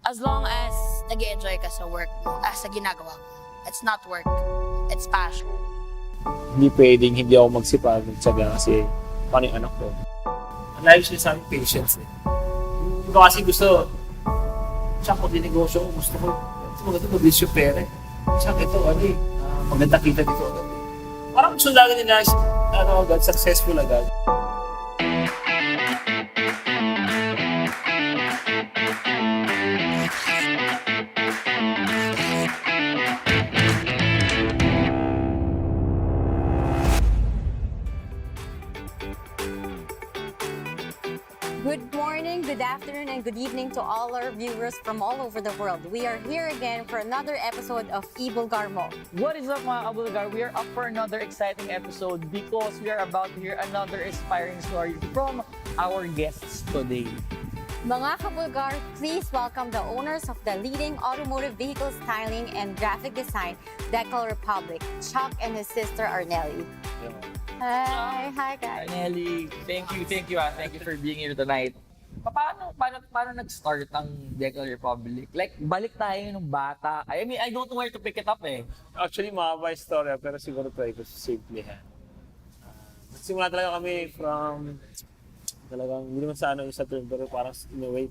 As long as nag-enjoy ka sa work mo, sa ginagawa mo. It's not work. It's passion. Hindi pwedeng hindi ako magsipag, magtsaga kasi paano yung anak ko. Ang life siya sa amin, patience eh. Hindi ko kasi gusto, tsaka kung dinegosyo ko, gusto ko, maganda mabilis yung pera eh. Tsaka ito, maganda kita dito agad eh. Parang gusto lagi nila, agad, successful agad. Good morning, good afternoon, and good evening to all our viewers from all over the world. We are here again for another episode of Ibulgar Mo. What is up mga kabulgar? We are up for another exciting episode because we are about to hear another inspiring story from our guests today. Mga kabulgar, please welcome the owners of the leading automotive vehicle styling and graphic design, Decal Republic, Chuck and his sister Arnelli. Hi guys. Nelly, thank you for being here tonight. Paano nag-start ang Decal Republic? Like, balik tayo nung bata. I mean, I don't know where to pick it up eh. Actually, mahaba yung story, pero siguro try ko simplihan. Nagsimula talaga kami from, talagang, hindi naman sa yung sa term, pero parang in a way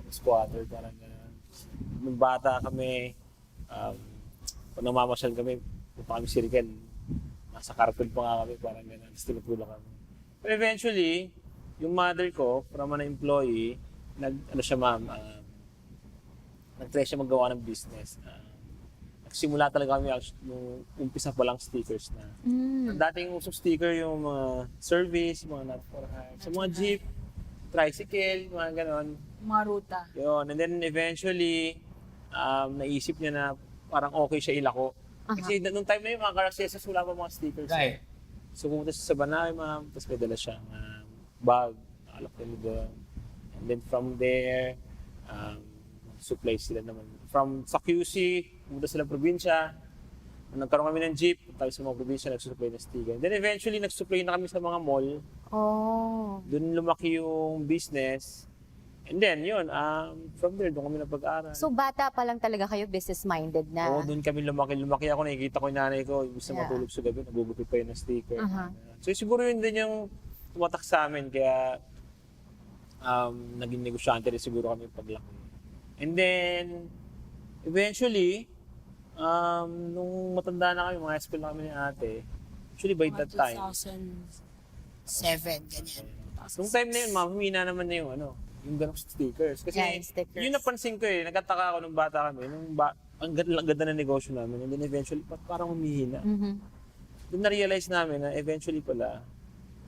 squatter, parang gano'n. Nung bata kami, pag namamasyal kami, punta kami circle, nasa carpet pa nga kami, parang gano'n, tinutulak kami. But eventually, yung mother ko, from an employee, nag-try siya magawa ng business. Nagsimula talaga kami nung umpisa pa lang stickers na. Dating usong sticker yung mga service, mga not for hire. Sa mga jeep, tricycle, mga ganon. Mga ruta. Yun. And then eventually, naisip niya na parang okay siya ilako. Kasi nung time na yun, mga Caraceses, wala pa mga stickers. Right. So pumunta siya sa Banay, ma'am, tapos may dala siyang bag, nakalak nila doon. And then from there, supply sila naman. From sa QC, pumunta sila probinsya. Nagkaroon kami ng jeep, tayo sa mga probinsya, nagsusupply ng sticker. Then eventually, nagsupply na kami sa mga mall. Oh. Doon lumaki yung business. And then, yun, from there, doon kami napag-aral. So bata pa lang talaga kayo business-minded na? Oo, doon kami lumaki. Lumaki ako, nakikita ko yung nanay ko. Gusto matulog sa gabi, nagugupit pa yun ng sticker. So siguro yun din yung tumatak sa amin. Kaya naging negosyante rin siguro kami paglaki. And then, eventually, nung matanda na kami, mga high school na kami ni ate, actually by that time, 2007, ganyan. nung time na yun, humina naman na yung ganong stickers. Kasi Yeah, yung stickers. yun napansin ko nagtataka ako nung bata kami, ang ganda ng negosyo namin, and then eventually, parang humihina. Doon na-realize namin na eventually pala,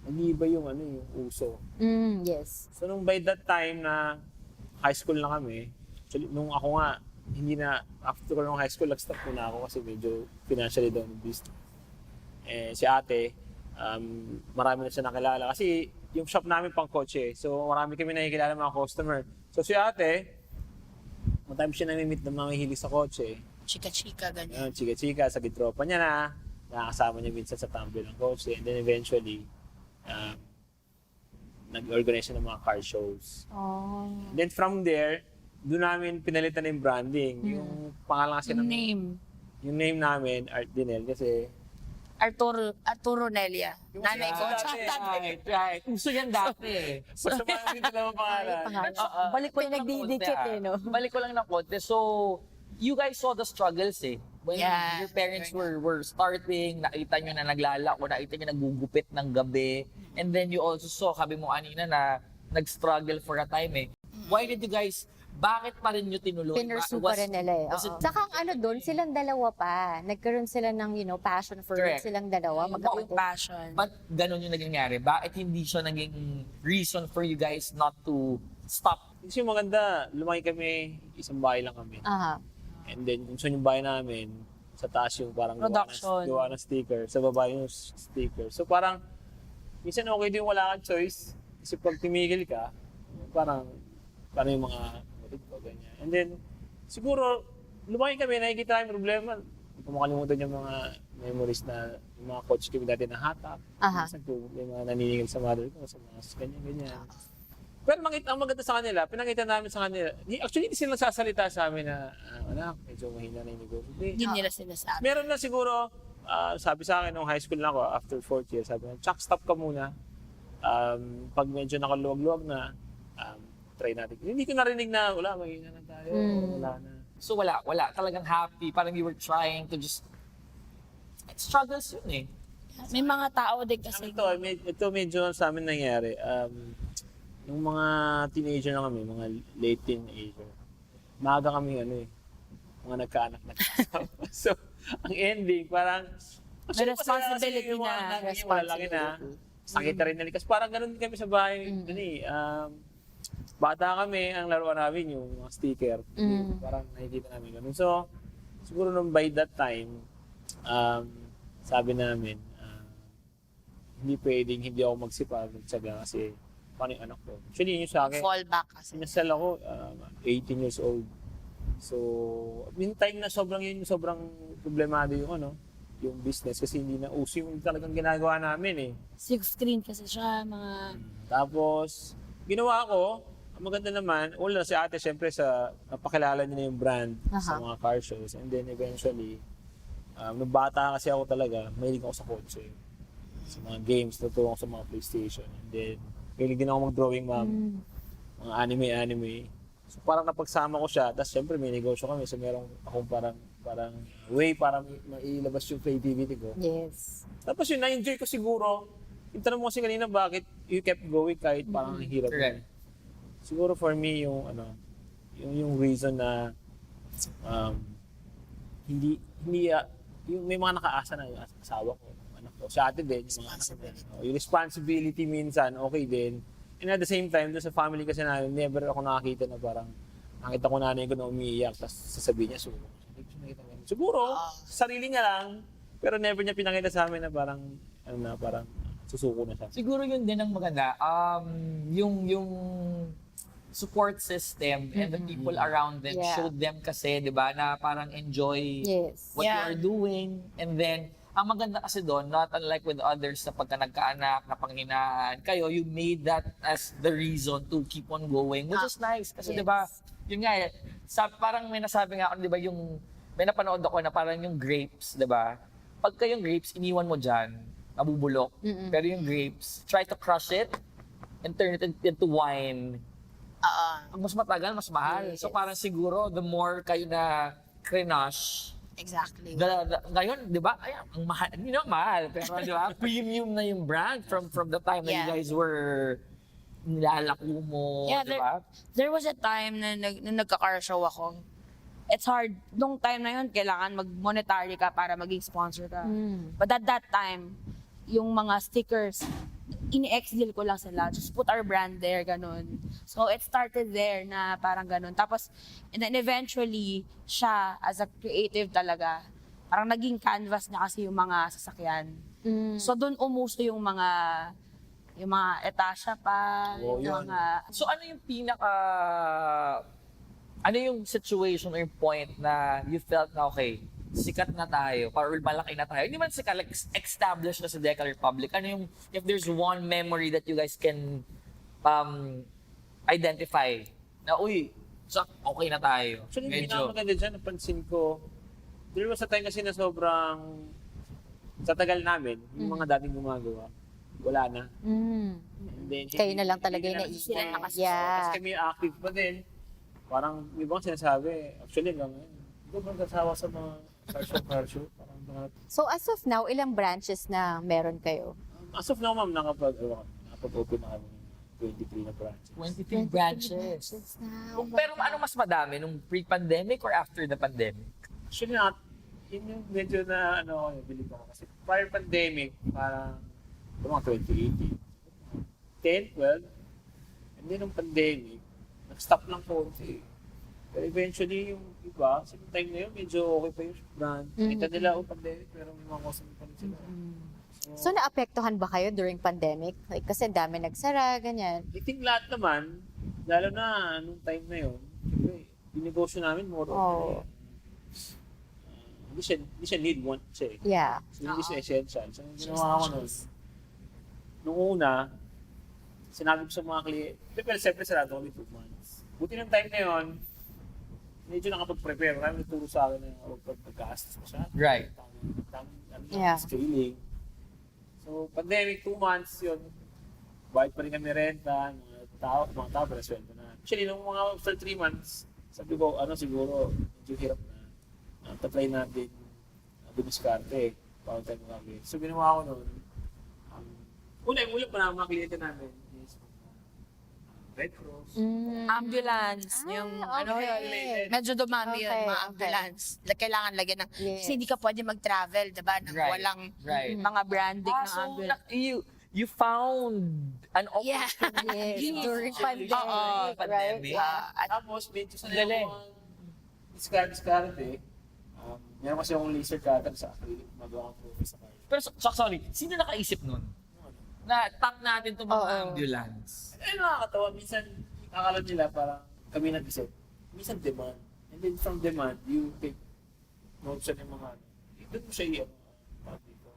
nag-iiba yung yung uso. Yes. So nung by that time na high school na kami, actually, nung ako nga, after ko nung high school, nag-stop na ako kasi medyo financially down yung business. Si ate, marami na siya nakilala. Kasi yung shop namin pang kotse, so marami kami nakikilala mga customer. So si ate, matime siya nami-meet ng mga hilig sa kotse. Chika-chika, ganyan. Chika-chika, sa gitropa niya na, nakakasama niya minsan sa tumble ng kotse. And then eventually, nag-organize siya ng mga car shows. Oh. And then from there, doon namin pinalitan na yung branding. Yung pangalan kasi yung name namin, Art Dinel, kasi Arturo Nelia. Nanay ko. Right. Gusto yan dati. basta parang dito lang ang pangalan. Balik ko lang ng Pinagdidikit konti, no? Balik ko lang ng konti. So, you guys saw the struggles When Yeah. your parents were starting, nakita nyo na naglalako, nakita nyo nagugupit ng gabi. And then you also saw, sabi mo kanina na nag-struggle for a time Why did you guys, bakit pa rin nyo tinuloy? Pinursu pa rin nila was it- Saka doon, silang dalawa pa. Nagkaroon sila ng, passion for it. Correct. Silang dalawa. Yung passion. Ba't ganun yung nangyari? Bakit hindi siya naging reason for you guys not to stop? Kasi yung maganda, lumaki kami, isang bahay lang kami. Aha. And then, kung saan yung bahay namin, sa taas yung parang Production. gawa ng sticker, sa baba yung sticker. So parang, minsan okay din wala kang choice. Kasi pag tumigil ka, parang yung mga ko, ganyan. And then, siguro, lumaki kami, nakikita yung problema. Hindi ko makalimutan yung mga memories na yung mga coach kami dati na hatak. Aha. Minsan po, yung mga naniningil sa mother ko, sa mga ganyan. Pero ang maganda sa kanila, pinakita namin sa kanila, actually hindi sila nagsasalita sa amin na, anak, medyo mahina na yung negosyo. Hindi nila sinasabi. Meron na siguro, sabi sa akin, nung high school na ako, after 4th year, sabi na, Chuck, stop ka muna. Pag medyo nakaluwag-luwag na, try natin. Hindi ko narinig na, wala, mahina na tayo, wala na. So wala talagang happy. Parang you were trying to just, struggles yun eh. May mga tao din kasi. Ito medyo sa amin nangyari. Nung mga teenager na kami, mga late teenager, maaga kami mga nagkaanak na. So, ang ending, parang, May responsibility na. Malalaki na. Sakit na rin nalikas. Parang ganun din kami sa bahay. Bata kami, ang laruan namin yung mga sticker. Parang nakikita namin ganun. So, siguro nung by that time, sabi namin, hindi pwedeng hindi ako magsipag, magsaga kasi paano yung anak ko. Actually, yun yung sa akin. Fall back kasi. Sinasal ako, 18 years old. So, meantime na sobrang problemado yung business kasi hindi na uso yung talagang ginagawa namin eh. Six screen kasi siya, mga... Tapos, ginawa ko, ang maganda naman, una si ate syempre napakilala niya na yung brand sa mga car shows. And then eventually, nung bata kasi ako talaga, mahilig ako sa kotse. Sa mga games, natutuwa ako sa mga PlayStation. And then, mahilig din ako mag-drawing mga anime. So parang napagsama ko siya, tapos syempre may negosyo kami, so meron akong parang way para mailabas yung creativity ko. Yes. Tapos yun, na-enjoy ko siguro. Yung tanong mo kasi kanina, bakit you kept going kahit parang ang hirap. Correct. Siguro for me, yung reason na hindi yung may mga nakaasa na yung asawa ko, anak ko. Sa atin din, yung mga anak ko. Yung responsibility minsan, okay din. And at the same time, doon sa family kasi namin, never ako nakakita na parang nakita ko nanay ko na umiiyak, tapos sasabihin niya, suko. Siguro, sarili niya lang, pero never niya pinakita sa amin na parang susuko na siya. Siguro yun din ang maganda. Yung support system and the people around them showed them kasi, di ba, na parang enjoy what you are doing. And then, ang maganda kasi doon, not unlike with others na pagka nagkaanak, na panghinaan, kayo, you made that as the reason to keep on going, which is nice. Kasi di ba, yun nga parang may nasabi nga ako, di ba, may napanood ako na parang yung grapes, di ba? Pagka yung grapes, iniwan mo dyan, mabubulok. Pero yung grapes, try to crush it and turn it into wine. Ang mas matagal, mas mahal. So parang siguro, the more kayo na crush, Exactly. Ngayon, di ba? Ay, ang mahal. Hindi na mahal. Pero di ba? Premium na yung brand from the time that you guys were nilalako mo. Yeah, di ba? there was a time na nagka-car show ako. It's hard. Nung time na yun, kailangan mag-monetary ka para maging sponsor ka. But at that time, yung mga stickers, ini-ex-deal ko lang sila. Just put our brand there, ganun. So, it started there na parang ganun. Tapos, and then eventually, siya, as a creative talaga, parang naging canvas niya kasi yung mga sasakyan. So, doon umuso yung mga etasya pa, yung mga... So ano yung ano yung situation or yung point na you felt na okay, sikat na tayo, or malaki na tayo. Hindi man sikat, like established na sa Decal Republic. Ano yung, if there's one memory that you guys can identify na, uy, okay na tayo. Actually, hindi na maganda dyan. Napansin ko, there was a time kasi na sobrang sa tagal namin, yung mga dating gumagawa, wala na. And then, Kayo na lang talaga yung naisip. naisip. Tapos kami active pa din. Parang, may bang sinasabi, actually, hanggang ngayon, hindi ko bang kasawa sa mga car show. Parang mga... So as of now, ilang branches na meron kayo? As of now, ma'am, nakapag-open na kami 23 na branches. 23 branches. Na. Pero ano mas madami, nung pre-pandemic or after the pandemic? Actually, yun yung medyo na, bilib ako. Kasi prior pandemic, parang, mga 2018, 10, 12, and then nung pandemic, nag-stop lang konti. Pero eventually, yung iba, sa time na yun, medyo okay pa yung brand. Kita nila, pandemic, pero may mga customer pa rin sila. So naapektuhan ba kayo during pandemic? Like, kasi ang dami nagsara, ganyan. I think lahat naman, lalo na nung time na yun, siyempre, yung negosyo namin more on, hindi siya need want siya eh. Yeah. So, hindi siya essential. So, yung ginawa ko nun, nung una, sinabi ko sa mga kliyente, pero siyempre sarado kami 2 months. Buti ng time na yun, medyo nakapag-prepare. Marami nagturo sa akin na huwag pag-gastos masyado. Right. Yeah. Scaling. So, pandemic, 2 months yun. Bayad pa rin kami renta, mga tao, pero sweldo na. Actually, nung mga after 3 months, sabi ko, siguro, medyo hirap na. Tatry natin, dumiskarte, para tayo mga kliyente. So, ginawa ko noon, una pa na mga kliyente namin is Red Cross. Ambulance, yung okay. medyo dumami yun, Okay, mga okay. ambulance. Kailangan lagyan ng, Yes. kasi hindi ka pwede mag-travel, diba? Nang Right, walang right. mga branding ng So, ambulance. you found an Yeah. Yes, Yes. during pandemic, Oo, right? pandemic. Yeah. Tapos, medyo sa Galing. diskarte, meron kasi akong laser cutter sa acrylic, magawa ko sa car. Pero, sorry, sino nakaisip nun? Na tap natin itong mga Oo. ambulance. Nakakatawa, minsan, akala nila parang kami nag-isip. Minsan demand. And then from demand, you take notes ng mga, doon mo siya parang dito.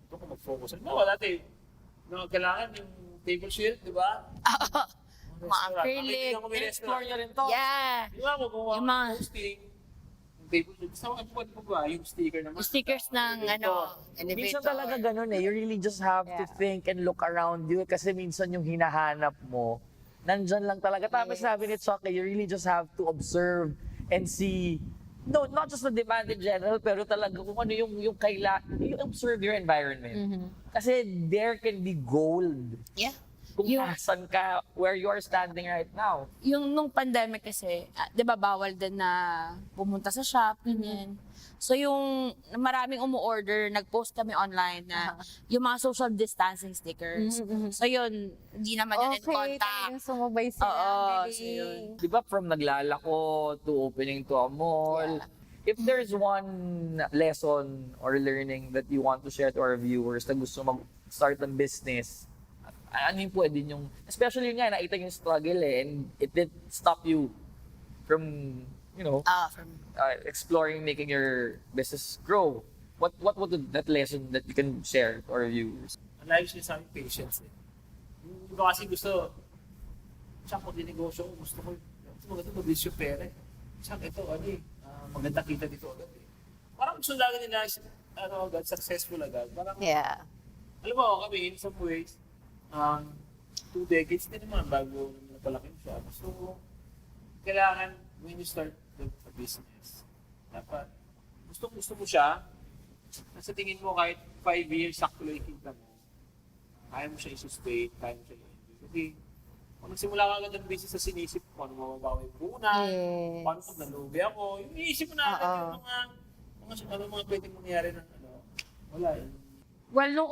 Doon ko mag-focus. Dati, kailangan yung table shield, di ba? Mga acrylic. Explore nyo rin to. Yeah. Di ba, magawa Yung mga- posting, yung table shield. Sa mga po ba, yung sticker naman. Yung stickers ng elevator. Minsan talaga ganun eh. You really just have to think and look around you kasi minsan yung hinahanap mo, nandyan lang talaga. Tapos sabi ni Chuck, you really just have to observe and see, no, not just the demand in general, pero talaga kung ano yung you observe your environment. Kasi there can be gold Yeah. kung Yung- nasan ka, where you are standing right now. Yung nung pandemic kasi, 'di ba bawal din na pumunta sa shop, ganyan. So yung maraming umu-order, nag-post kami online na yung mga social distancing stickers. So yun, hindi naman yun in Okay, contact. talagang sumabay sila. Oo, Galing. so yun. Di ba from naglalako to opening to a mall, if there's one lesson or learning that you want to share to our viewers na gusto mag-start ng business, ano yung pwede yung, especially yun nga, nakita yung struggle and it did stop you from, From exploring making your business grow. What would that lesson that you can share to our viewers? Ang layo siya sa aming patience eh. Yung iba kasi gusto, tsaka kung dinegosyo ko, gusto ko, maganda mabilis yung pera eh. Tsaka ito, maganda kita dito agad eh. Parang gusto lagi nila, agad, successful agad. Parang, Yeah. alam mo, kami in some ways, 2 decades din naman bago napalaki siya. So, kailangan, when you start a business, dapat, gusto mo siya, nasa tingin mo kahit 5 years, sakto lang yung kita mo, kaya mo siya i-sustain, kaya mo siya i-enjoy. Kasi, kung nagsimula ka agad ng business sa sinisip ko, paano mababawi yung puhunan, Yes. paano pag nalubi ako, yung iisip mo na agad yung mga pwedeng mangyari ng wala eh. Well, nung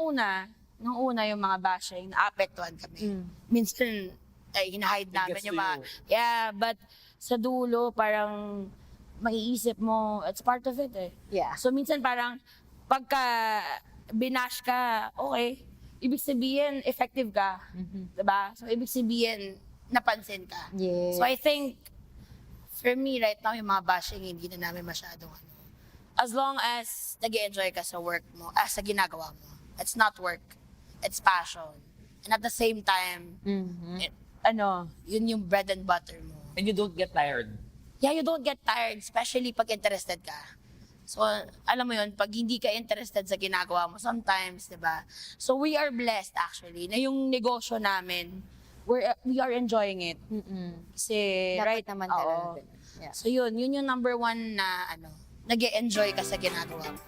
una yung mga bashing, naapektuhan kami. Minsan, hinahide namin gets yung to mga, you. but sa dulo, parang maiisip mo, it's part of it eh. Yeah. So minsan parang, pagka binash ka, okay, ibig sabihin, effective ka. Diba? So ibig sabihin, napansin ka. Yes. So I think, for me right now, yung mga bashing, hindi na namin masyadong as long as nag-enjoy ka sa work mo, sa ginagawa mo. It's not work. It's passion. And at the same time, yun yung bread and butter mo. And you don't get tired. Yeah, you don't get tired, especially pag interested ka. So, alam mo yun, pag hindi ka interested sa ginagawa mo, sometimes, di ba? So, we are blessed actually, na yung negosyo namin, we are enjoying it. Kasi, Dapat right, naman oo. talaga. Yeah. So, yun yung number one na, nag-e-enjoy ka sa ginagawa mo.